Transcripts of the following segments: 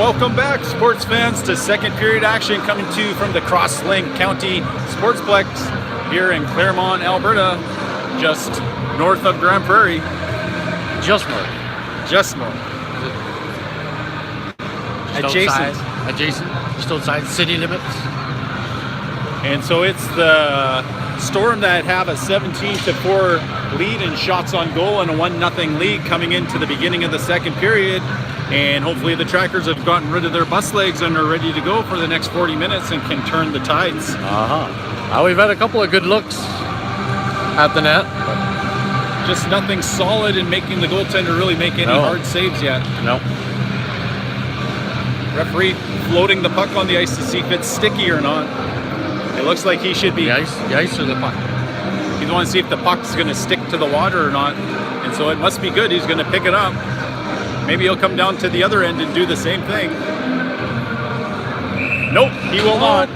Welcome back, sports fans, to second period action coming to you from the Crosslink County Sportsplex here in Claremont, Alberta, just north of Grand Prairie. Just north. Just north. Adjacent. Just outside city limits. And so it's the Storm that have a 17-4 lead in shots on goal and a 1-0 lead coming into the beginning of the second period. And hopefully the Trackers have gotten rid of their bus legs and are ready to go for the next 40 minutes and can turn the tides. We've had a couple of good looks at the net, but just nothing solid in making the goaltender really make any hard saves yet. No. Referee floating the puck on the ice to see if it's sticky or not. It looks like he should be. The ice or the puck? He's want to see if the puck's going to stick to the water or not. And so it must be good. He's going to pick it up. Maybe he'll come down to the other end and do the same thing. Nope, he will not.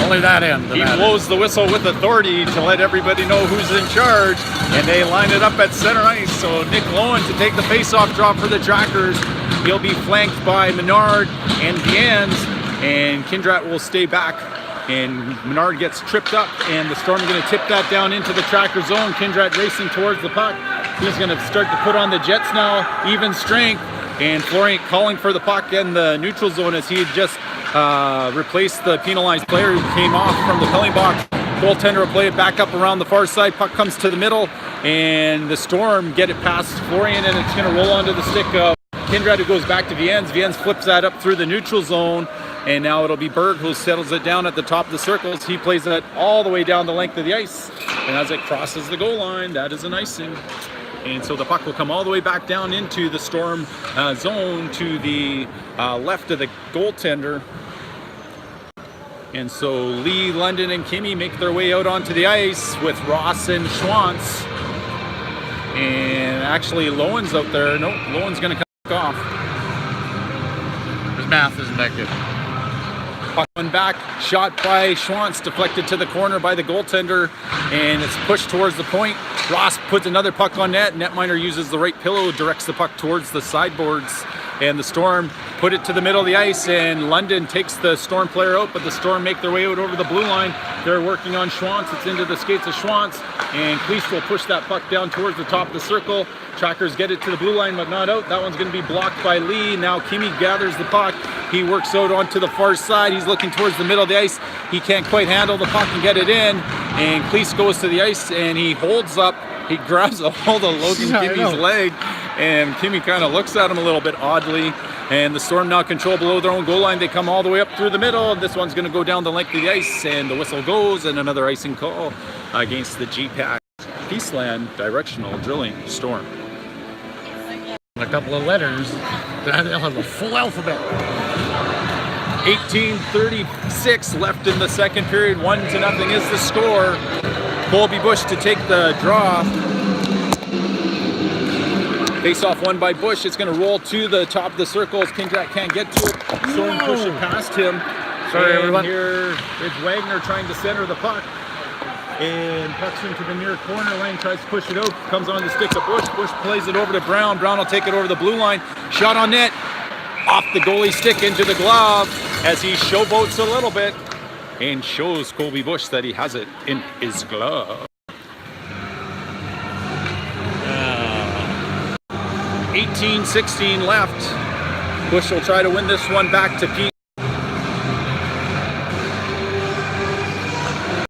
Only that end. He blows the whistle with authority to let everybody know who's in charge. And they line it up at center ice. So Nick Lowen to take the face-off drop for the Trackers. He'll be flanked by Menard and Viens. And Kindrat will stay back. And Menard gets tripped up. And the Storm are going to tip that down into the Tracker zone. Kindrat racing towards the puck. He's going to start to put on the Jets now, even strength, and Florent calling for the puck in the neutral zone as he had just replaced the penalized player who came off from the penalty box. Goaltender will play it back up around the far side. Puck comes to the middle, and the Storm get it past Florian, and it's going to roll onto the stick of Kindred, who goes back to Viens. Viens flips that up through the neutral zone, and now it'll be Berg who settles it down at the top of the circles. He plays it all the way down the length of the ice, and as it crosses the goal line, that is an icing. And so the puck will come all the way back down into the Storm zone to the left of the goaltender. And so Lee, London, and Kimmy make their way out onto the ice with Ross and Schwantz. And actually Lowen's out there. Nope, Lowen's going to come off. His math isn't that good. Puck went back, shot by Schwantz, deflected to the corner by the goaltender, and it's pushed towards the point. Ross puts another puck on net. Netminer uses the right pillow, directs the puck towards the sideboards, and the Storm put it to the middle of the ice, and London takes the Storm player out, but the Storm make their way out over the blue line. They're working on Schwantz. It's into the skates of Schwantz, and Cleese will push that puck down towards the top of the circle. Trackers get it to the blue line, but not out. That one's going to be blocked by Lee. Now Kimmy gathers the puck. He works out onto the far side. He's looking towards the middle of the ice. He can't quite handle the puck and get it in. And Cleese goes to the ice, and he holds up. He grabs a hold of Logan Kimmy's leg, and Kimmy kind of looks at him a little bit oddly. And the Storm now control below their own goal line. They come all the way up through the middle. This one's going to go down the length of the ice, and the whistle goes, and another icing call against the GPAC Peaceland Directional Drilling Storm. A couple of letters. They'll have a full alphabet. 18:36 left in the second period. 1-0 is the score. Colby Bush to take the draw. Face off won by Bush. It's going to roll to the top of the circles. Kindrat can't get to it. Storm push it past him. Sorry, everyone. Here is Wagner trying to center the puck. And pucks into the near corner. Lang tries to push it out. Comes on the stick of Bush. Bush plays it over to Brown. Brown will take it over the blue line. Shot on net. Off the goalie stick into the glove as he showboats a little bit and shows Colby Bush that he has it in his glove. 18-16 left. Bush will try to win this one back to Pete.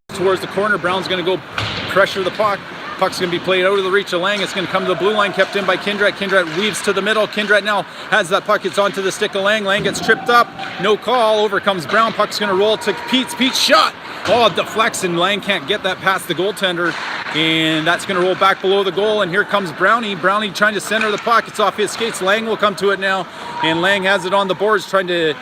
Towards the corner, Brown's going to go pressure the puck. Puck's going to be played out of the reach of Lang. It's going to come to the blue line, kept in by Kindrat. Kindrat weaves to the middle. Kindrat now has that puck. It's onto the stick of Lang. Lang gets tripped up. No call. Over comes Brown. Puck's going to roll to Pete's. Pete's shot. Oh, it deflects, and Lang can't get that past the goaltender. And that's going to roll back below the goal. And here comes Brownie. Brownie trying to center the puck. It's off his skates. Lang will come to it now. And Lang has it on the boards, trying to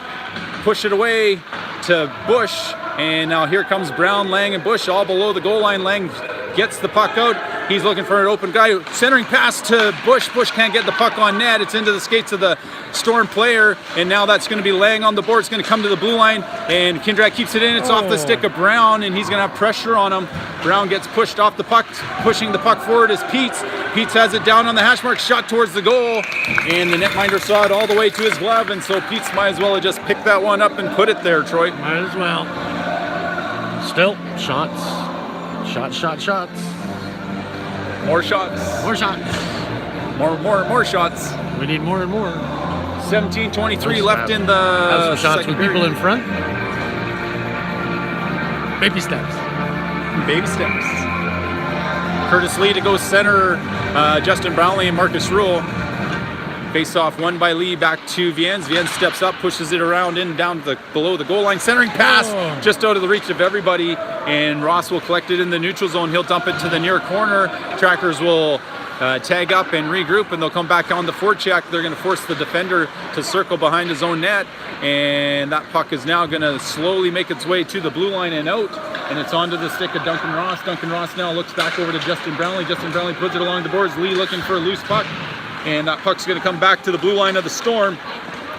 push it away to Bush. And now here comes Brown, Lang, and Bush all below the goal line. Lang gets the puck out. He's looking for an open guy. Centering pass to Bush. Bush can't get the puck on net. It's into the skates of the Storm player, and now that's going to be laying on the board. It's going to come to the blue line, and Kindrat keeps it in. It's off the stick of Brown, and he's going to have pressure on him. Brown gets pushed off the puck. Pushing the puck forward is Peets. Peets has it down on the hash mark, shot towards the goal, and the netminder saw it all the way to his glove, and so Peets might as well have just picked that one up and put it there, Troy. Might as well. Still, shots. Shots. More shots. More shots. More shots. We need more and more. 17:23 left in the have some shots second with people period. in front. Baby steps. Baby steps. Curtis Lee to go center. Justin Brownlee and Marcus Rule. Face off won by Lee, back to Viens. Viens steps up, pushes it around in down to below the goal line. Centering pass just out of the reach of everybody, and Ross will collect it in the neutral zone. He'll dump it to the near corner. Trackers will tag up and regroup, and they'll come back on the forecheck. They're going to force the defender to circle behind his own net, and that puck is now going to slowly make its way to the blue line and out, and it's onto the stick of Duncan Ross. Duncan Ross now looks back over to Justin Brownlee. Justin Brownlee puts it along the boards. Lee looking for a loose puck, and that puck's going to come back to the blue line of the Storm.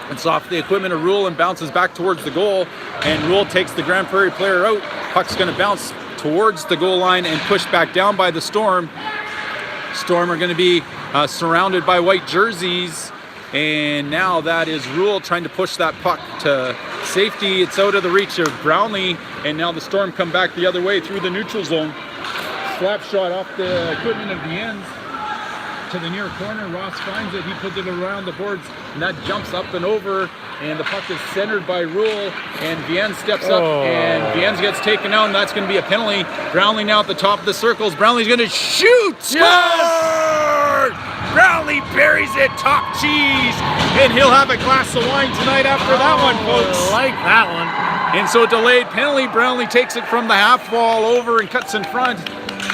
It's off the equipment of Rule and bounces back towards the goal, and Rule takes the Grand Prairie player out. Puck's going to bounce towards the goal line and push back down by the Storm. Storm are going to be surrounded by white jerseys, and now that is Rule trying to push that puck to safety. It's out of the reach of Brownlee, and now the Storm come back the other way through the neutral zone. Slap shot off the equipment of the ends to the near corner. Ross finds it. He puts it around the boards, and that jumps up and over, and the puck is centered by Rule, and Viens steps up, and Viens gets taken out, and that's going to be a penalty. Brownlee now at the top of the circles. Brownlee's going to shoot! Score! Yes! Brownlee buries it, top cheese, and he'll have a glass of wine tonight after that one, folks. I like that one. And so delayed penalty. Brownlee takes it from the half wall over and cuts in front.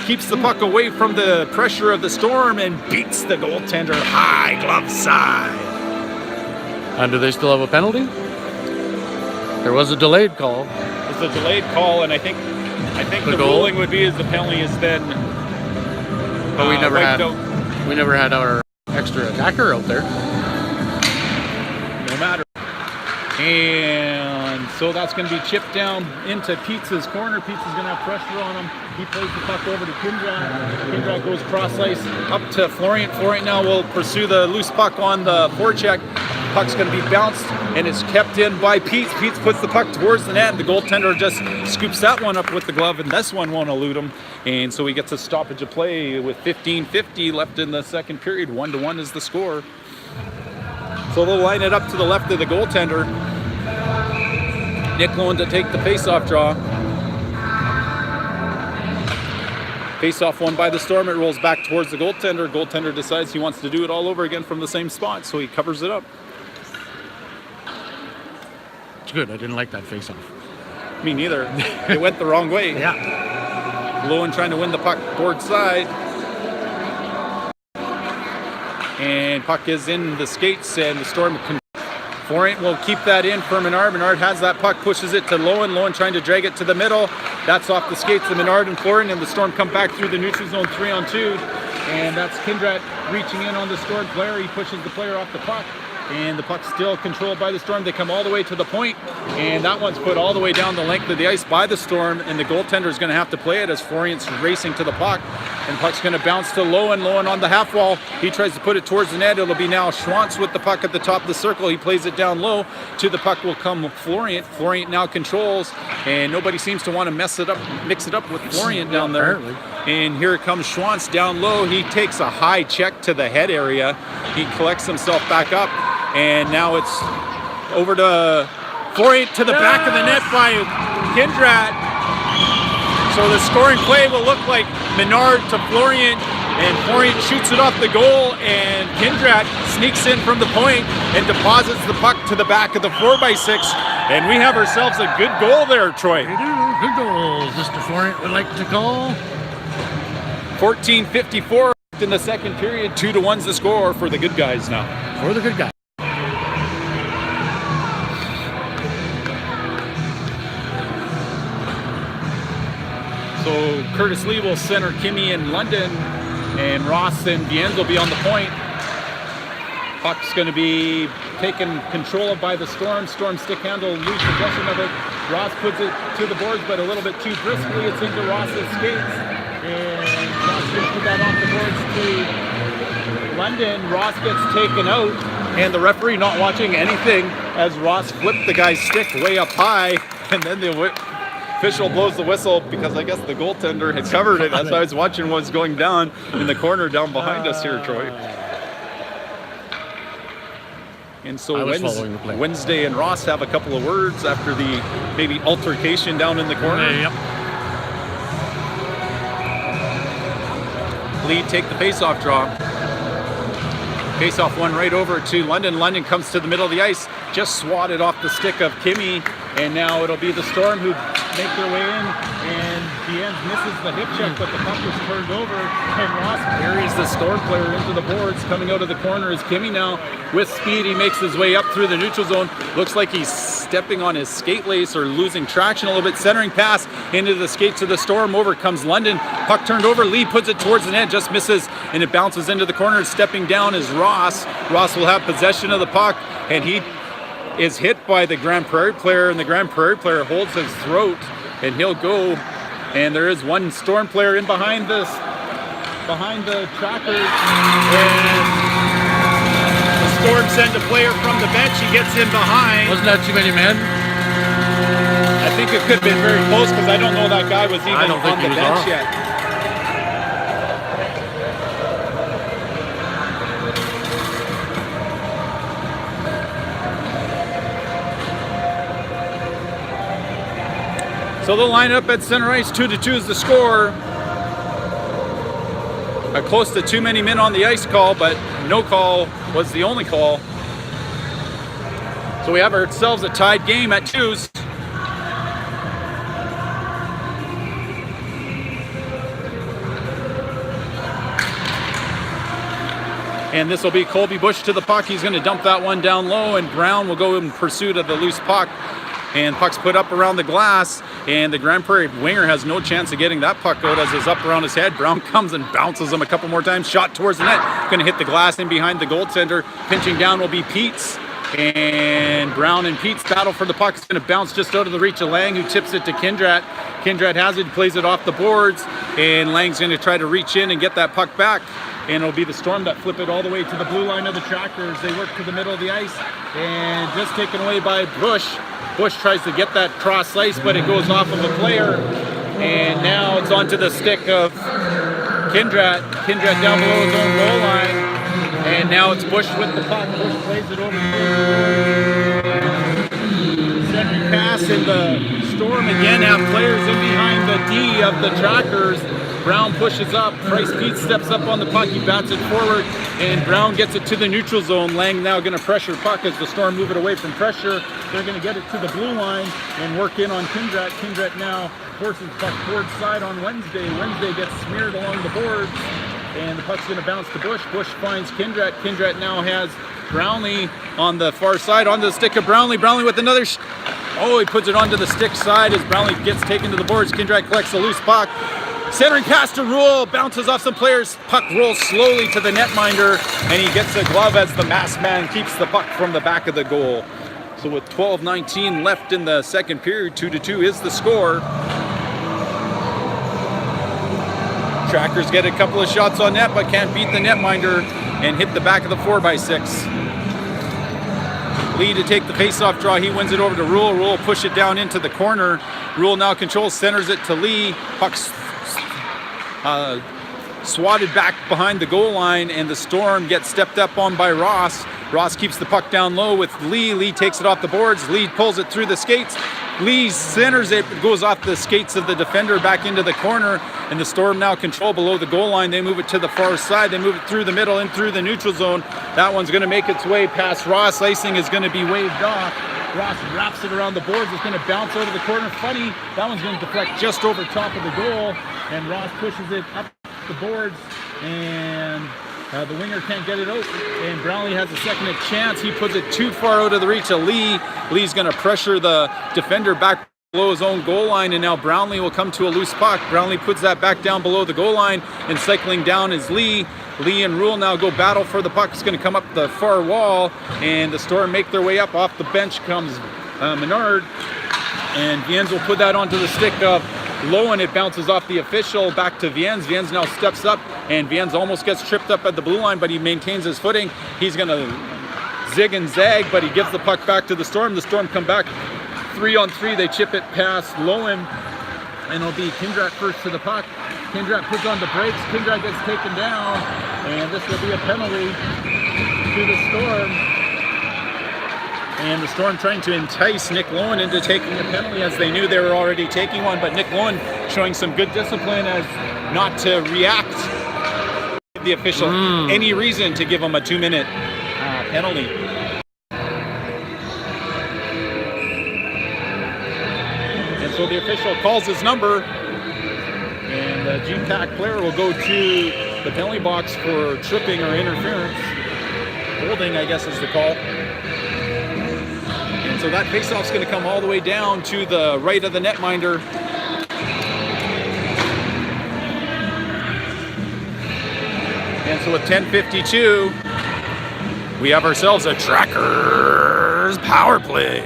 Keeps the puck away from the pressure of the Storm and beats the goaltender high glove side. And do they still have a penalty? There was a delayed call. It's a delayed call, and I think the ruling would be as the penalty is then. But we never wiped had. out. We never had our extra attacker out there. No matter. And so that's going to be chipped down into Pizza's corner. Pizza's going to have pressure on him. He plays the puck over to Kindrat. Kindrat goes cross ice up to Florian. Florian now will pursue the loose puck on the forecheck. Puck's going to be bounced, and it's kept in by Peets. Peets puts the puck towards the net, and the goaltender just scoops that one up with the glove, and this one won't elude him. And so he gets a stoppage of play with 15:50 left in the second period. 1-1 is the score. So they'll line it up to the left of the goaltender. Nick Lowen to take the face-off draw. Face-off won by the Storm. It rolls back towards the goaltender. Goaltender decides he wants to do it all over again from the same spot, so he covers it up. It's good. I didn't like that face-off. Me neither. It went the wrong way. Yeah. Lowen trying to win the puck board side. And puck is in the skates, and the Storm Florent will keep that in for Menard. Menard has that puck, pushes it to Lowen. Lowen trying to drag it to the middle. That's off the skates of Menard and Florent, and the Storm come back through the neutral zone 3-on-2. And that's Kindrat reaching in on the Storm player. He pushes the player off the puck, and the puck's still controlled by the Storm. They come all the way to the point, and that one's put all the way down the length of the ice by the Storm, and the goaltender is going to have to play it as Florian's racing to the puck. And puck's going to bounce to Lowen. Lowen on the half wall. He tries to put it towards the net. It'll be now Schwantz with the puck at the top of the circle. He plays it down low. To the puck will come Florian. Florian now controls, and nobody seems to want to mix it up with Florian down there. Apparently. And here comes Schwantz down low. He takes a high check to the head area. He collects himself back up, and now it's over to Florian to the back of the net by Kindrat. So the scoring play will look like Menard to Florian, and Florian shoots it off the goal, and Kindrat sneaks in from the point and deposits the puck to the back of the 4x6, and we have ourselves a good goal there, Troy. We do. Good goals. Mr. Florent would like to call. 14:54 in the second period. 2-1's the score for the good guys now. For the good guy. So Curtis Lee will center Kimmy and London, and Ross and Viennes will be on the point. Puck's going to be taken control of by the Storm. Storm stick handle, lose possession of it. Ross puts it to the boards, but a little bit too briskly. It's into Ross's skates, and Ross going to put that off the boards to London. Ross gets taken out, and the referee not watching anything as Ross flipped the guy's stick way up high, and then the official blows the whistle because I guess the goaltender had covered it. As I was watching what was going down in the corner down behind us here, Troy. And so Wednesday and Ross have a couple of words after the maybe altercation down in the corner. Yep. Lee take the face-off draw. Face-off one right over to London. London comes to the middle of the ice, just swatted off the stick of Kimmy, and now it'll be the Storm who make their way in, and Viennes misses the hip check, but the puck was turned over, and Ross carries the Storm player into the boards. Coming out of the corner is Kimmy now. With speed, he makes his way up through the neutral zone. Looks like he's stepping on his skate lace or losing traction a little bit. Centering pass into the skates of the Storm. Over comes London. Puck turned over. Lee puts it towards the net, just misses, and it bounces into the corner. Stepping down is Ross. Ross will have possession of the puck, and he is hit by the Grand Prairie player, and the Grand Prairie player holds his throat, and he'll go. And there is one Storm player in behind the trackers, and the Storm send a player from the bench. He gets in behind. Wasn't that too many men? I think it could have been very close because I don't know that guy was even on the bench yet. So they'll line up at center ice. 2-2 is the score. A close to too many men on the ice call, but no call was the only call. So we have ourselves a tied game at 2s. And this will be Colby Bush to the puck. He's going to dump that one down low, and Brown will go in pursuit of the loose puck. And puck's put up around the glass, and the Grand Prairie winger has no chance of getting that puck out as it's up around his head. Brown comes and bounces him a couple more times. Shot towards the net. Going to hit the glass in behind the goaltender. Pinching down will be Peets. And Brown and Peets battle for the puck. It's going to bounce just out of the reach of Lang, who tips it to Kindrat. Kindrat has it, plays it off the boards, and Lang's going to try to reach in and get that puck back. And it'll be the Storm that flip it all the way to the blue line of the Trackers. They work to the middle of the ice, and just taken away by Bush. Bush tries to get that cross slice, but it goes off of a player. And now it's onto the stick of Kindrat. Kindrat down below his own goal line. And now it's Bush with the puck. Bush plays it over the second pass, and the Storm again have players in behind the D of the Trackers. Brown pushes up. Bryce Peets steps up on the puck. He bats it forward, and Brown gets it to the neutral zone. Lang now going to pressure puck as the Storm move it away from pressure. They're going to get it to the blue line and work in on Kindrat. Kindrat now forces puck towards side on Wednesday. Wednesday gets smeared along the boards, and the puck's going to bounce to Bush. Bush finds Kindrat. Kindrat now has Brownlee on the far side, onto the stick of Brownlee. Brownlee with another he puts it onto the stick side as Brownlee gets taken to the boards. Kindrat collects a loose puck. Centering pass to Rule, bounces off some players. Puck rolls slowly to the netminder, and he gets a glove as the masked man keeps the puck from the back of the goal. So with 12:19 left in the second period, 2-2 is the score. Trackers get a couple of shots on net, but can't beat the netminder and hit the back of the 4x6. Lee to take the face-off draw. He wins it over to Rule. Rule will push it down into the corner. Rule now controls, centers it to Lee. Puck's swatted back behind the goal line, and the Storm gets stepped up on by Ross. Ross keeps the puck down low with Lee. Lee takes it off the boards. Lee pulls it through the skates. Lee centers it, goes off the skates of the defender back into the corner, and the Storm now control below the goal line. They move it to the far side. They move it through the middle and through the neutral zone. That one's going to make its way past Ross. Icing is going to be waved off. Ross wraps it around the boards. It's going to bounce out of the corner. Funny, that one's going to deflect just over top of the goal, and Ross pushes it up the boards, and the winger can't get it out, and Brownlee has a second chance. He puts it too far out of the reach of Lee. Lee's going to pressure the defender back below his own goal line, and now Brownlee will come to a loose puck. Brownlee puts that back down below the goal line, and cycling down is Lee. Lee and Rule now go battle for the puck. It's going to come up the far wall, and the Storm make their way up. Off the bench comes Menard, and Viens will put that onto the stick of Lowen. It bounces off the official back to Viens. Viens now steps up, and Viens almost gets tripped up at the blue line, but he maintains his footing. He's going to zig and zag, but he gives the puck back to the Storm. The Storm come back 3-on-3. They chip it past Lowen, and it'll be Kindrak first to the puck. Kindrak puts on the brakes. Kindrak gets taken down, and this will be a penalty to the Storm. And the Storm trying to entice Nick Lowen into taking a penalty, as they knew they were already taking one, but Nick Lowen showing some good discipline as not to react to the official any reason to give him a 2-minute penalty. And so the official calls his number, and the GPAC player will go to the penalty box for tripping or interference. Holding, I guess, is the call. And so that faceoff's going to come all the way down to the right of the netminder. And so with 10:52, we have ourselves a Trackers power play.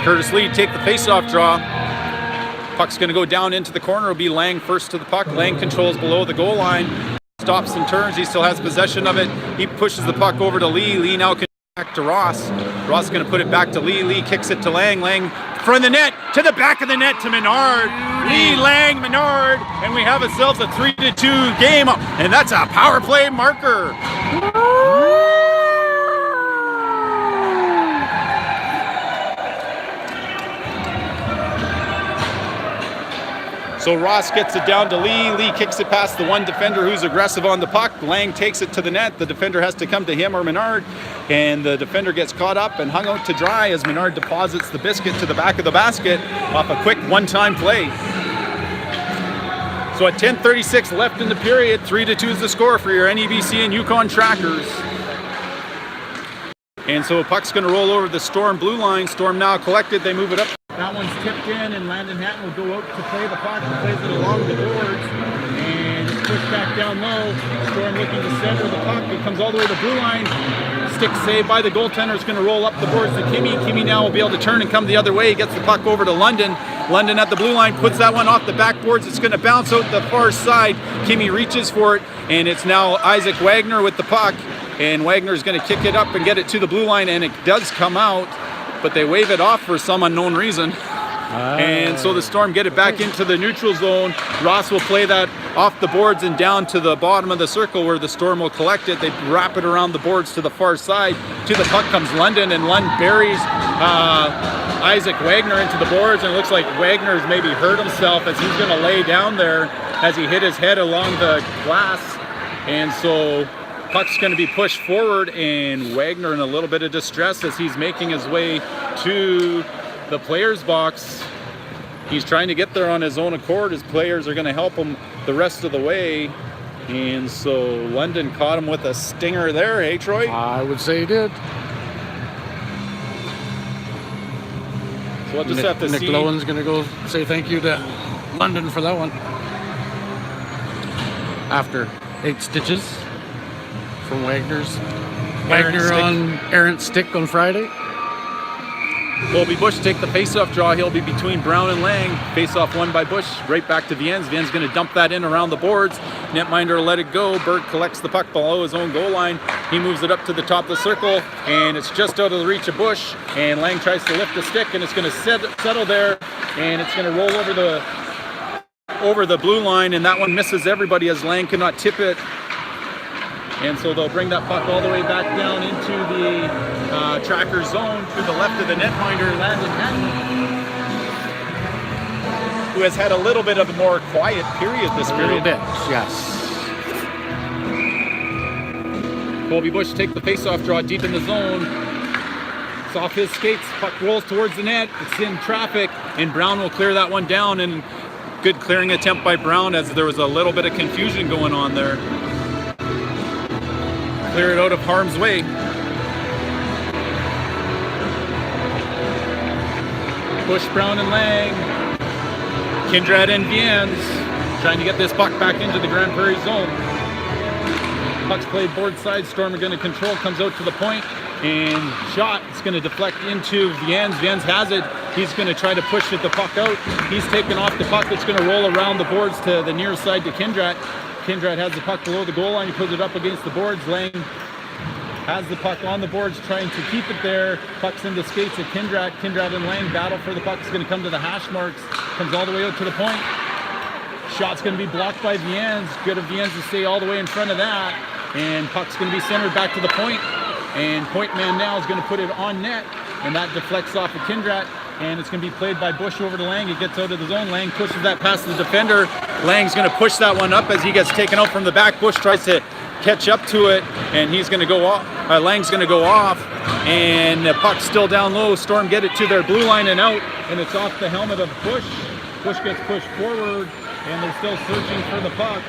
Curtis Lee take the faceoff draw. Puck's going to go down into the corner. It'll be Lang first to the puck. Lang controls below the goal line. Stops and turns. He still has possession of it. He pushes the puck over to Lee. Lee now can back to Ross. Ross is going to put it back to Lee. Lee kicks it to Lang. Lang from the net to the back of the net to Menard. Lee, Lang, Menard, and we have ourselves a 3-2 game, and that's a power play marker. So Ross gets it down to Lee. Lee kicks it past the one defender who's aggressive on the puck. Lang takes it to the net. The defender has to come to him or Menard, and the defender gets caught up and hung out to dry as Menard deposits the biscuit to the back of the basket off a quick one-time play. So at 10:36 left in the period, 3-2 is the score for your NEBC and Yukon Trackers. And so puck's going to roll over the Storm blue line. Storm now collected. They move it up. That one's tipped in, and Landon Hatton will go out to play the puck. He plays it along the boards, and it's pushed back down low. Storm looking to center the puck. It comes all the way to the blue line. Stick saved by the goaltender. It's going to roll up the boards to Kimmy. Kimmy now will be able to turn and come the other way. He gets the puck over to London. London at the blue line puts that one off the backboards. It's going to bounce out the far side. Kimmy reaches for it, and it's now Isaac Wagner with the puck. And Wagner's going to kick it up and get it to the blue line, and it does come out, but they wave it off for some unknown reason. And so the Storm get it back into the neutral zone. Ross will play that off the boards and down to the bottom of the circle where the Storm will collect it. They wrap it around the boards to the far side. To the puck comes London, and Lund buries Isaac Wagner into the boards, and it looks like Wagner's maybe hurt himself as he's going to lay down there as he hit his head along the glass. And so puck's going to be pushed forward, and Wagner in a little bit of distress as he's making his way to the players box. He's trying to get there on his own accord. His players are going to help him the rest of the way. And so London caught him with a stinger there, hey Troy? I would say he did. So we'll just have to see. Nick Lowen's going to go say thank you to London for that one. After 8 stitches from Wagner's. Wagner on errant stick on Friday. Colby Bush take the face-off draw. He'll be between Brown and Lang. Face-off won by Bush. Right back to Viens. Viens going to dump that in around the boards. Netminder will let it go. Berg collects the puck below his own goal line. He moves it up to the top of the circle, and it's just out of the reach of Bush. And Lang tries to lift the stick, and it's going to settle there, and it's going to roll over the blue line, and that one misses everybody as Lang cannot tip it. And so they'll bring that puck all the way back down into the tracker zone to the left of the netminder, Landon Hatton, who has had a little bit of a more quiet period this period. A little bit, yes. Colby Bush take the face-off draw deep in the zone. It's off his skates. Puck rolls towards the net. It's in traffic, and Brown will clear that one down. And good clearing attempt by Brown as there was a little bit of confusion going on there. Clear it out of harm's way. Bush, Brown, and Lang. Kindred and Viens trying to get this puck back into the Grand Prairie zone. Puck's played board side. Storm are going to control. Comes out to the point and shot. It's going to deflect into Viens. Viens has it. He's going to try to push the puck out. He's taken off the puck. It's going to roll around the boards to the near side to Kindred. Kindred has the puck below the goal line. He puts it up against the boards. Lang has the puck on the boards, trying to keep it there. Puck's in the skates of Kindred. Kindred and Lang battle for the puck. It's going to come to the hash marks. Comes all the way out to the point. Shot's going to be blocked by Viens. Good of Viens to stay all the way in front of that. And puck's going to be centered back to the point. And point man now is going to put it on net. And that deflects off of Kindred. And it's going to be played by Bush over to Lang. It gets out of the zone. Lang pushes that past the defender. Lang's going to push that one up as he gets taken out from the back. Bush tries to catch up to it, and he's going to go off. Lang's going to go off, and the puck's still down low. Storm get it to their blue line and out, and it's off the helmet of Bush. Bush gets pushed forward, and they're still searching for the puck.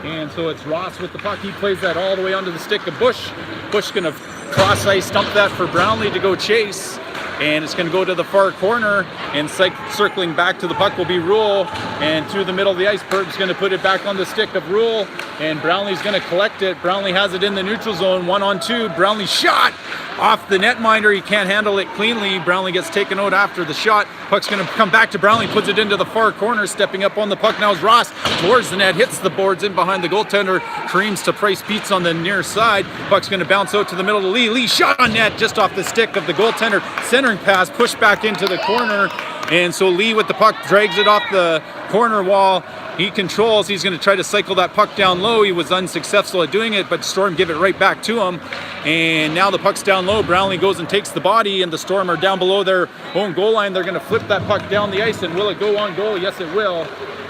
And so it's Ross with the puck. He plays that all the way onto the stick of Bush. Bush going to cross ice dump that for Brownlee to go chase. And it's going to go to the far corner, and circling back to the puck will be Rule, and through the middle of the ice, Berg's going to put it back on the stick of Rule, and Brownlee's going to collect it. Brownlee has it in the neutral zone, 1-on-2. Brownlee shot off the netminder. He can't handle it cleanly. Brownlee gets taken out after the shot. Puck's going to come back to Brownlee, puts it into the far corner. Stepping up on the puck now is Ross towards the net, hits the boards in behind the goaltender, creams to Price Peets on the near side. Puck's going to bounce out to the middle to Lee. Lee shot on net just off the stick of the goaltender. Centering pass, pushed back into the corner. And so Lee with the puck drags it off the corner wall. He controls. He's going to try to cycle that puck down low. He was unsuccessful at doing it, but Storm give it right back to him. And now the puck's down low. Brownlee goes and takes the body, and the Storm are down below their own goal line. They're going to flip that puck down the ice, and will it go on goal? Yes, it will.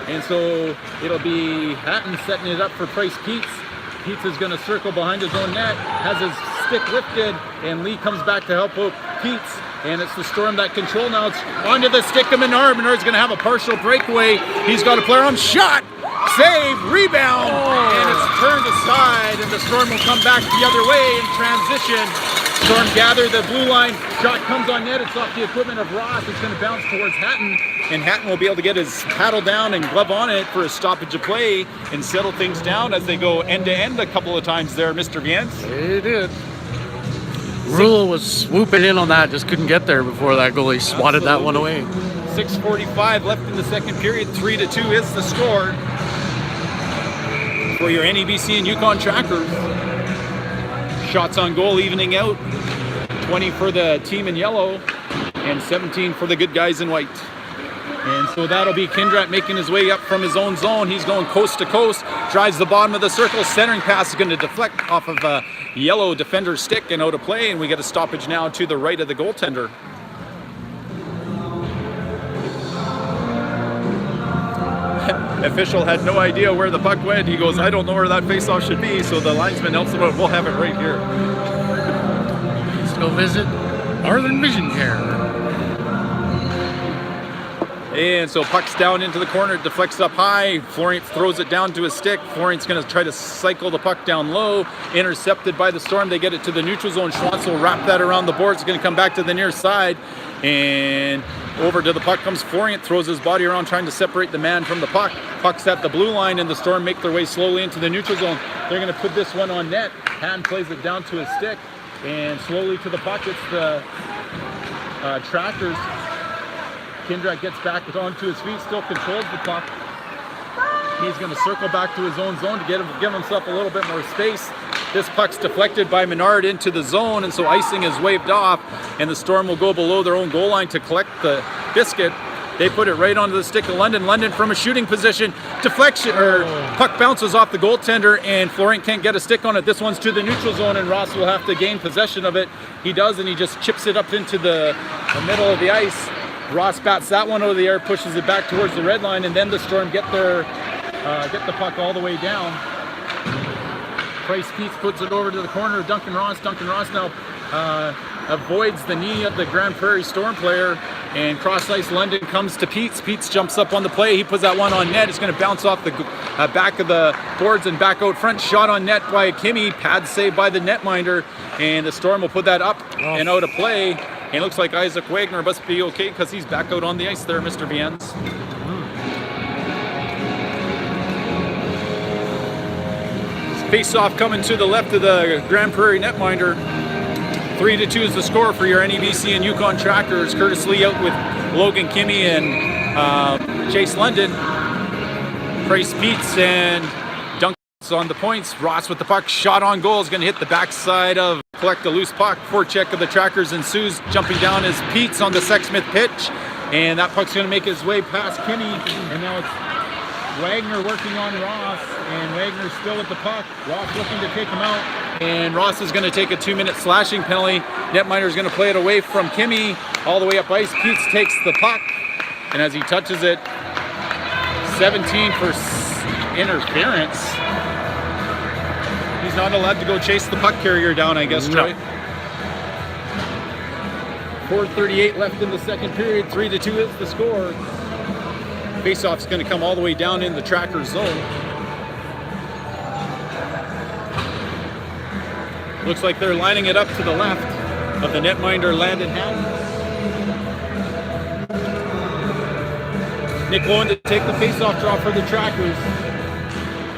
And so it'll be Hatton setting it up for Price Peets. Peets is going to circle behind his own net, has his stick lifted, and Lee comes back to help out Peets. And it's the Storm that control now. It's onto the stick of Menard. Menard's going to have a partial breakaway. He's got a player on shot. Save, rebound, and it's turned aside, and the Storm will come back the other way in transition. Storm gather the blue line. Shot comes on net. It's off the equipment of Ross. It's going to bounce towards Hatton, and Hatton will be able to get his paddle down and glove on it for a stoppage of play and settle things down as they go end to end a couple of times there, Mr. Viens. They did. Rule was swooping in on that, just couldn't get there before that goalie swatted that one away. 6:45 left in the second period. 3-2 is the score for your NEBC and Yukon Trackers. Shots on goal evening out. 20 for the team in yellow and 17 for the good guys in white. And so that'll be Kindred making his way up from his own zone. He's going coast to coast, drives the bottom of the circle. Centering pass is going to deflect off of a yellow defender's stick and out of play. And we get a stoppage now to the right of the goaltender. Official had no idea where the puck went. He goes, I don't know where that faceoff should be. So the linesman helps him out. We'll have it right here. Let's go visit Northern Vision Care. And so puck's down into the corner, it deflects up high. Florent throws it down to his stick. Florent's going to try to cycle the puck down low. Intercepted by the Storm. They get it to the neutral zone. Schwantz will wrap that around the boards. It's going to come back to the near side. And over to the puck comes Florent. Throws his body around trying to separate the man from the puck. Puck's at the blue line, and the Storm make their way slowly into the neutral zone. They're going to put this one on net. Hand plays it down to his stick. And slowly to the puck. It's the Trackers. Kindred gets back onto his feet, still controls the puck. He's going to circle back to his own zone to give himself a little bit more space. This puck's deflected by Menard into the zone, and so icing is waved off, and the Storm will go below their own goal line to collect the biscuit. They put it right onto the stick of London. London from a shooting position. Deflection, or puck bounces off the goaltender, and Florent can't get a stick on it. This one's to the neutral zone, and Ross will have to gain possession of it. He does, and he just chips it up into the middle of the ice. Ross bats that one out of the air, pushes it back towards the red line, and then the Storm get the puck all the way down. Price Peets puts it over to the corner of Duncan Ross. Duncan Ross now avoids the knee of the Grand Prairie Storm player, and cross ice London comes to Peets. Peets jumps up on the play. He puts that one on net. It's going to bounce off the back of the boards and back out front. Shot on net by Kimmy. Pad saved by the netminder, and the Storm will put that up and out of play. And it looks like Isaac Wagner must be okay because he's back out on the ice there, Mr. Viens. Face-off coming to the left of the Grand Prairie netminder. 3-2 is the score for your NEBC and Yukon Trackers. Curtis Lee out with Logan Kimmy and Chase London. Price Peets and Duncan's on the points. Ross with the puck. Shot on goal is going to hit the backside of collect a loose puck. Forecheck of the Trackers ensues. Jumping down is Peets on the Sexsmith pitch. And that puck's going to make his way past Kimmy. And now it's Wagner working on Ross, and Wagner's still with the puck. Ross looking to take him out, and Ross is going to take a 2-minute slashing penalty. Netminder's going to play it away from Kimmy, all the way up ice. Peets takes the puck, and as he touches it, 17 for interference. He's not allowed to go chase the puck carrier down, I guess, Troy. 4:38 left in the second period. 3-2 is the score. Faceoff's going to come all the way down in the Tracker zone. Looks like they're lining it up to the left of the netminder Landon Hatton. Nick Lowen to take the faceoff draw for the Trackers.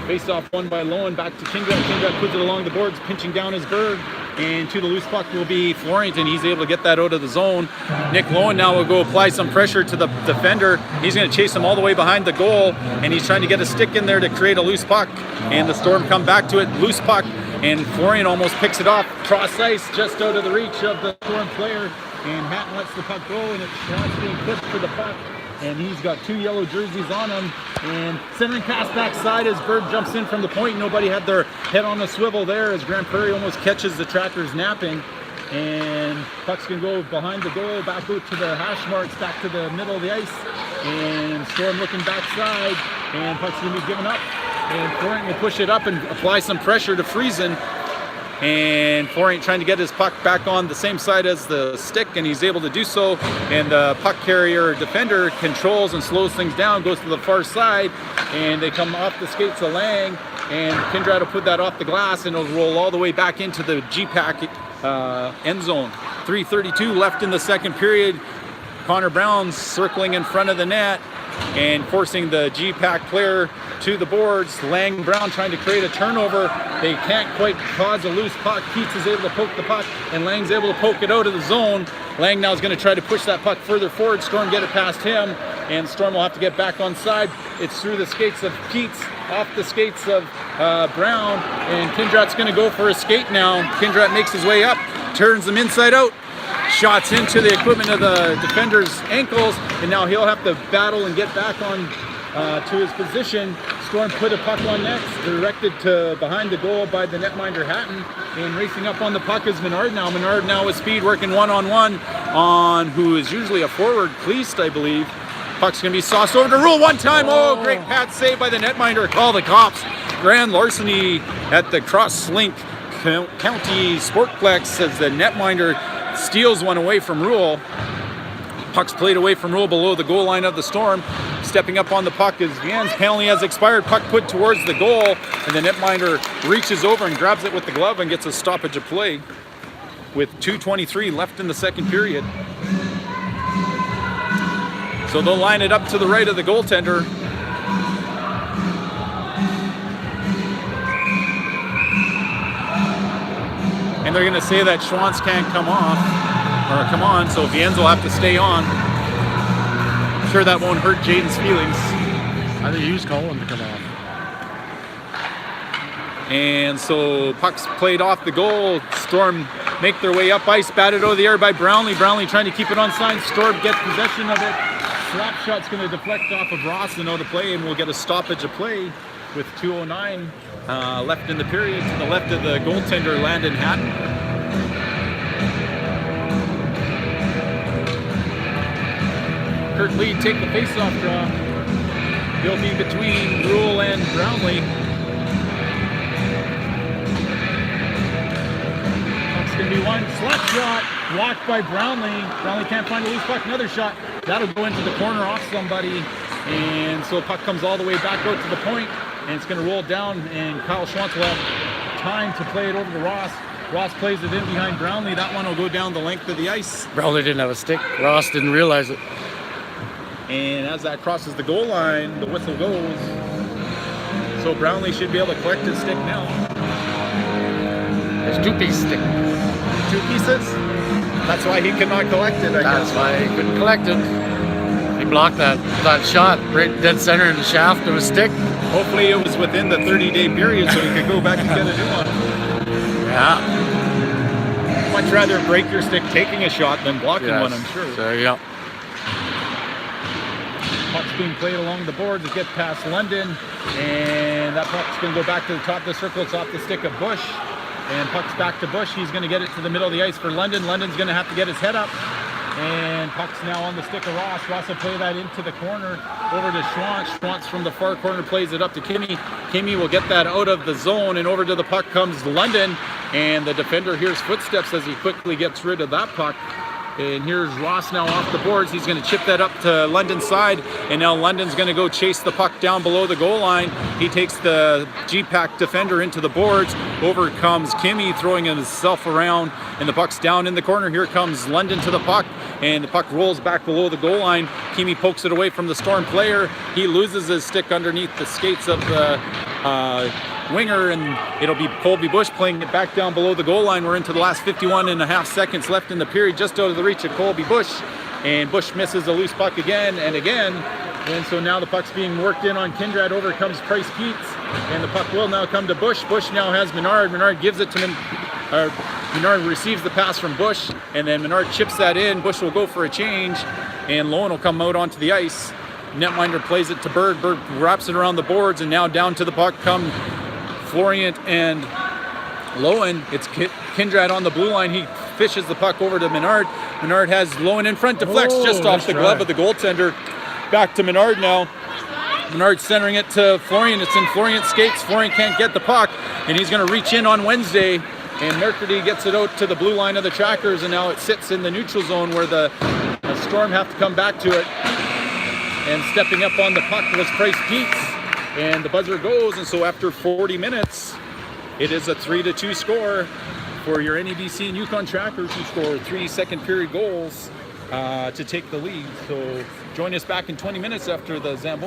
Faceoff won by Lowen, back to Kindred. Kindred puts it along the boards, pinching down his bird. And to the loose puck will be Florrington. He's able to get that out of the zone. Nick Lowen now will go apply some pressure to the defender. He's going to chase him all the way behind the goal, and he's trying to get a stick in there to create a loose puck. And the Storm come back to it, loose puck, and Florian almost picks it off. Cross ice, just out of the reach of the Storm player, and Hatton lets the puck go, and it's being clipped for the puck. And he's got 2 yellow jerseys on him. And centering pass backside as Bird jumps in from the point. Nobody had their head on the swivel there as Grand Prairie almost catches the Trackers napping. And pucks can go behind the goal, back out to the hash marks, back to the middle of the ice. And Storm looking backside, and puck's going to be given up. And Florent will push it up and apply some pressure to Friesen. And Florent trying to get his puck back on the same side as the stick, and he's able to do so. And the puck carrier defender controls and slows things down, goes to the far side, and they come off the skates of Lang, and Kindred will put that off the glass, and it'll roll all the way back into the GPAC end zone. 3:32 left in the second period. Connor Brown circling in front of the net and forcing the GPAC player to the boards. Lang Brown trying to create a turnover. They can't quite cause a loose puck. Keats is able to poke the puck, and Lang's able to poke it out of the zone. Lang now is going to try to push that puck further forward. Storm get it past him, and Storm will have to get back on side. It's through the skates of Keats, off the skates of Brown, and Kindrat's going to go for a skate now. Kindrat makes his way up, turns them inside out, shots into the equipment of the defender's ankles, and now he'll have to battle and get back on to his position. Storm put a puck on next, directed to behind the goal by the netminder Hatton, and racing up on the puck is Menard now. Menard now with speed, working one-on-one on who is usually a forward, Cleast, I believe. Puck's going to be sauced over to Rule one time. Oh, great pad save by the netminder. Call the cops. Grand larceny at the Crosslink County Sportplex as the netminder steals one away from Rule. Puck's played away from Rule below the goal line of the Storm. Stepping up on the puck is Viens. Penalty has expired. Puck put towards the goal, and the netminder reaches over and grabs it with the glove and gets a stoppage of play with 2:23 left in the second period. So they'll line it up to the right of the goaltender. And they're going to say that Schwantz can't come on, so Viens will have to stay on. I'm sure that won't hurt Jaden's feelings. I think he was calling to come off. And so puck's played off the goal. Storm make their way up ice, batted over the air by Brownlee. Brownlee trying to keep it on side. Storm gets possession of it. Slap shot's going to deflect off of Ross and out of play, and we'll get a stoppage of play with 2:09 left in the period to the left of the goaltender, Landon Hatton. Kurt Lee take the face-off draw. He'll be between Rule and Brownlee. Puck's going to be one slap shot, blocked by Brownlee. Brownlee can't find a loose puck. Another shot. That'll go into the corner off somebody. And so puck comes all the way back out to the point, and it's going to roll down, and Kyle Schwantz will have time to play it over to Ross. Ross plays it in behind Brownlee. That one will go down the length of the ice. Brownlee didn't have a stick. Ross didn't realize it. And as that crosses the goal line, the whistle goes. So Brownlee should be able to collect his stick now. There's 2-piece stick. 2 pieces? That's why he could not collect it, I That's guess. why he couldn't collect it. He blocked that shot right dead center in the shaft of a stick. Hopefully it was within the 30-day period so he could go back and get a new one. Yeah. Much rather break your stick taking a shot than blocking Yes. one, I'm sure. So, yeah. Puck's being played along the boards. It gets past London, and that puck's going to go back to the top of the circle. It's off the stick of Bush, and puck's back to Bush. He's going to get it to the middle of the ice for London. London's going to have to get his head up, and puck's now on the stick of Ross. Ross will play that into the corner over to Schwantz. Schwantz from the far corner plays it up to Kimmy. Kimmy will get that out of the zone, and over to the puck comes London, and the defender hears footsteps as he quickly gets rid of that puck. And here's Ross now off the boards. He's going to chip that up to London's side. And now London's going to go chase the puck down below the goal line. He takes the GPAC defender into the boards. Over comes Kimmy, throwing himself around. And the puck's down in the corner. Here comes London to the puck. And the puck rolls back below the goal line. Kimmy pokes it away from the Storm player. He loses his stick underneath the skates of the winger, and it'll be Colby Bush playing it back down below the goal line. We're into the last 51.5 seconds left in the period, just out of the reach of Colby Bush, and Bush misses a loose puck again and again, and so now the puck's being worked in on Kindred. Over comes Price Keats, and the puck will now come to Bush. Bush now has Menard. Menard gives it to him. Menard receives the pass from Bush, and then Menard chips that in. Bush will go for a change, and Lowen will come out onto the ice. Netminder plays it to Bird. Bird wraps it around the boards, and now down to the puck come Florient and Lowen. It's Kindred on the blue line. He fishes the puck over to Menard. Menard has Lowen in front, deflects just off the glove of the goaltender. Back to Menard now. Menard centering it to Florian. It's in Florient's skates. Florian can't get the puck, and he's going to reach in on Wednesday. And Mercredi gets it out to the blue line of the Trackers, and now it sits in the neutral zone where the Storm have to come back to it. And stepping up on the puck was Price Keats. And the buzzer goes, and so after 40 minutes, it is a 3-2 score for your NEBC and Yukon Trackers, who scored 3 second period goals to take the lead. So join us back in 20 minutes after the Zamboni.